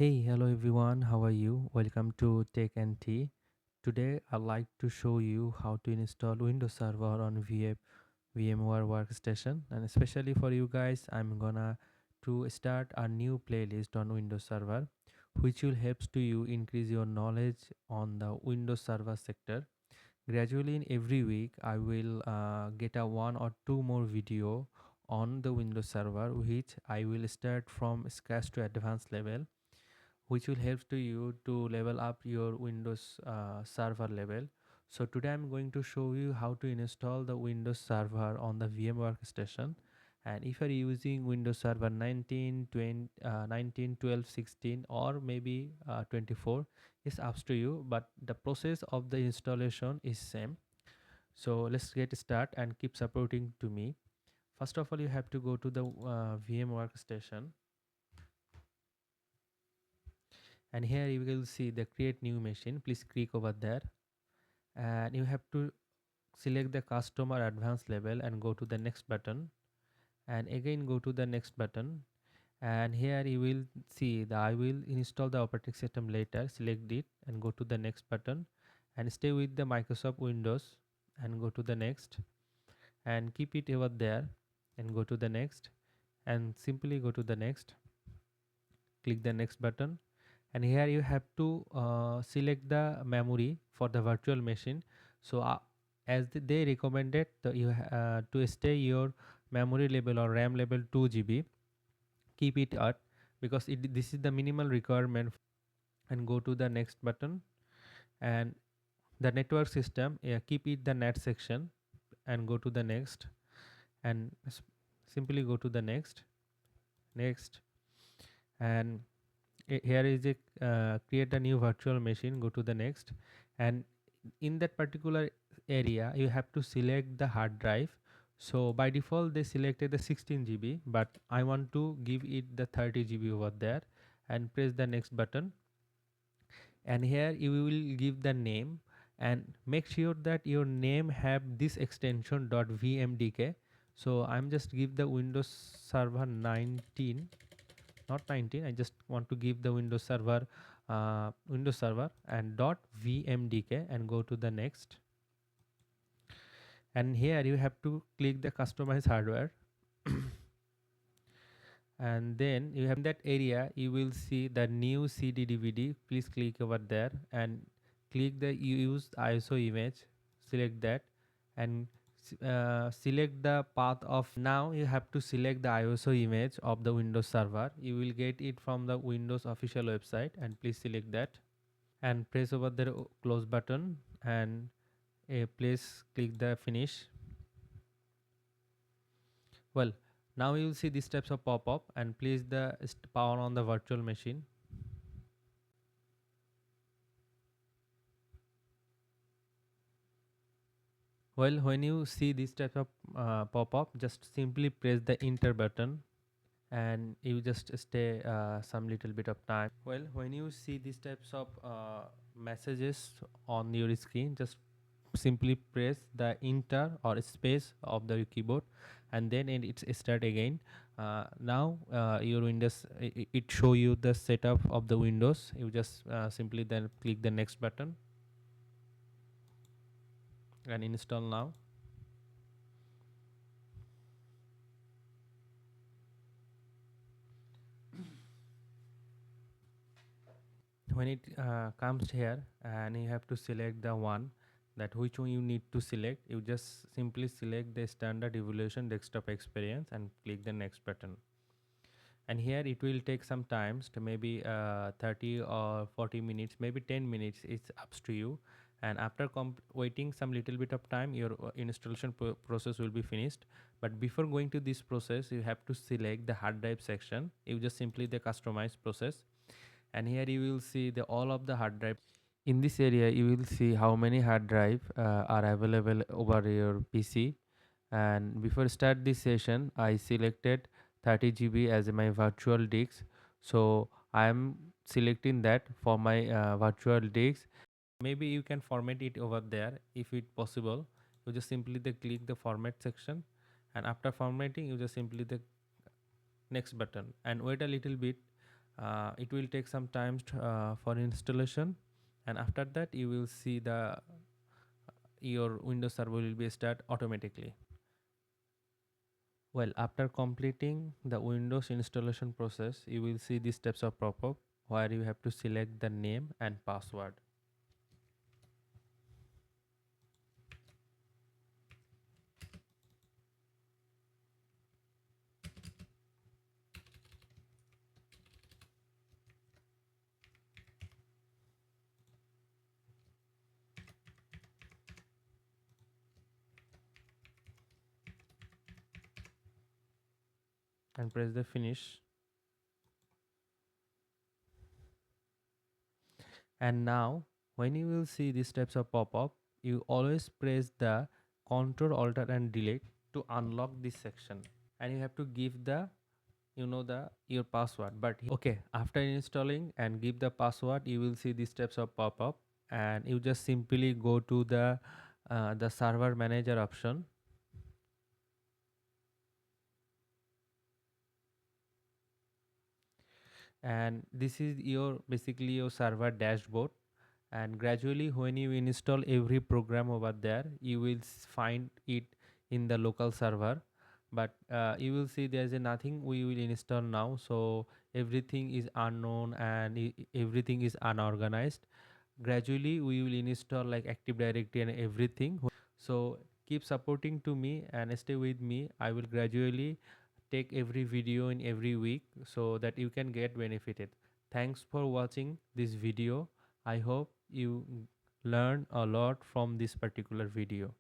Hey, hello everyone, how are you? Welcome to Tech and Tea. Today I'd like to show you how to install Windows Server on VMware Workstation, and especially for you guys, I'm gonna to start a new playlist on Windows Server which will helps to you increase your knowledge on the Windows Server sector. Gradually in every week I will get a one or two more video on the Windows Server which I will start from scratch to advanced level, which will help to you to level up your Windows server level. So today I'm going to show you how to install the Windows server on the VMware Workstation. And if you're using Windows Server 19, 20, 19, 12, 16 or maybe 24, it's up to you, but the process of the installation is same. So let's get started and keep supporting to me. First of all, you have to go to the VMware Workstation, and here you will see the create new machine. Please click over there, and you have to select the customer advanced level and go to the next button, and again go to the next button, and here you will see the I will install the operating system later. Select it and go to the next button, and stay with the Microsoft Windows and go to the next, and keep it over there and go to the next, and simply go to the next, click the next button, and here you have to select the memory for the virtual machine. So they recommended to stay your memory level or RAM level 2 GB, keep it at, because this is the minimal requirement. And go to the next button, and the network system, keep it the net section, and go to the next, and simply go to the next, and here is a create a new virtual machine, go to the next, and in that particular area you have to select the hard drive. So by default they selected the 16 GB, but I want to give it the 30 GB over there, and press the next button, and here you will give the name, and make sure that your name have this extension .vmdk. So I'm just give the Windows Server 19, not 19. I just want to give the Windows Server and .vmdk, and go to the next, and here you have to click the customize hardware. And then you have in that area you will see the new CD DVD. Please click over there and click the use ISO image, select that, and select the path of. Now you have to select the ISO image of the Windows Server. You will get it from the Windows official website, and please select that and press over the close button, and please click the finish. Well, now you will see these types of pop-up, and place the power on the virtual machine. Well, when you see this type of pop-up, just simply press the enter button, and you just stay some little bit of time. Well, when you see these types of messages on your screen, just simply press the enter or space of the keyboard, and then it start again. Now your Windows, it show you the setup of the Windows. You just simply then click the next button and install now. When it comes here, and you have to select the one, that which one you need to select, you just simply select the standard evolution desktop experience and click the next button. And here it will take some times to maybe 30 or 40 minutes, maybe 10 minutes, it's up to you. And after waiting some little bit of time, your installation process will be finished. But before going to this process, you have to select the hard drive section. You just simply the customize process, and here you will see the all of the hard drive. In this area you will see how many hard drive are available over your PC. And before start this session, I selected 30 GB as my virtual disk, so I am selecting that for my virtual disk. Maybe you can format it over there if it possible. You just simply click the format section, and after formatting you just simply the next button and wait a little bit. It will take some time for installation, and after that you will see the your Windows Server will be start automatically. Well, after completing the Windows installation process, you will see these steps of pop-up where you have to select the name and password. And press the finish. And now when you will see these steps of pop-up, you always press the Ctrl Alt and Delete to unlock this section, and you have to give the your password. But okay, after installing and give the password, you will see these steps of pop-up, and you just simply go to the server manager option. And this is your basically your server dashboard, and gradually when you install every program over there, you will find it in the local server. But you will see there's a nothing we will install now, so everything is unknown and everything is unorganized. Gradually we will install like Active Directory and everything. So keep supporting to me and stay with me. I will gradually take every video in every week so that you can get benefited. Thanks for watching this video. I hope you learn a lot from this particular video.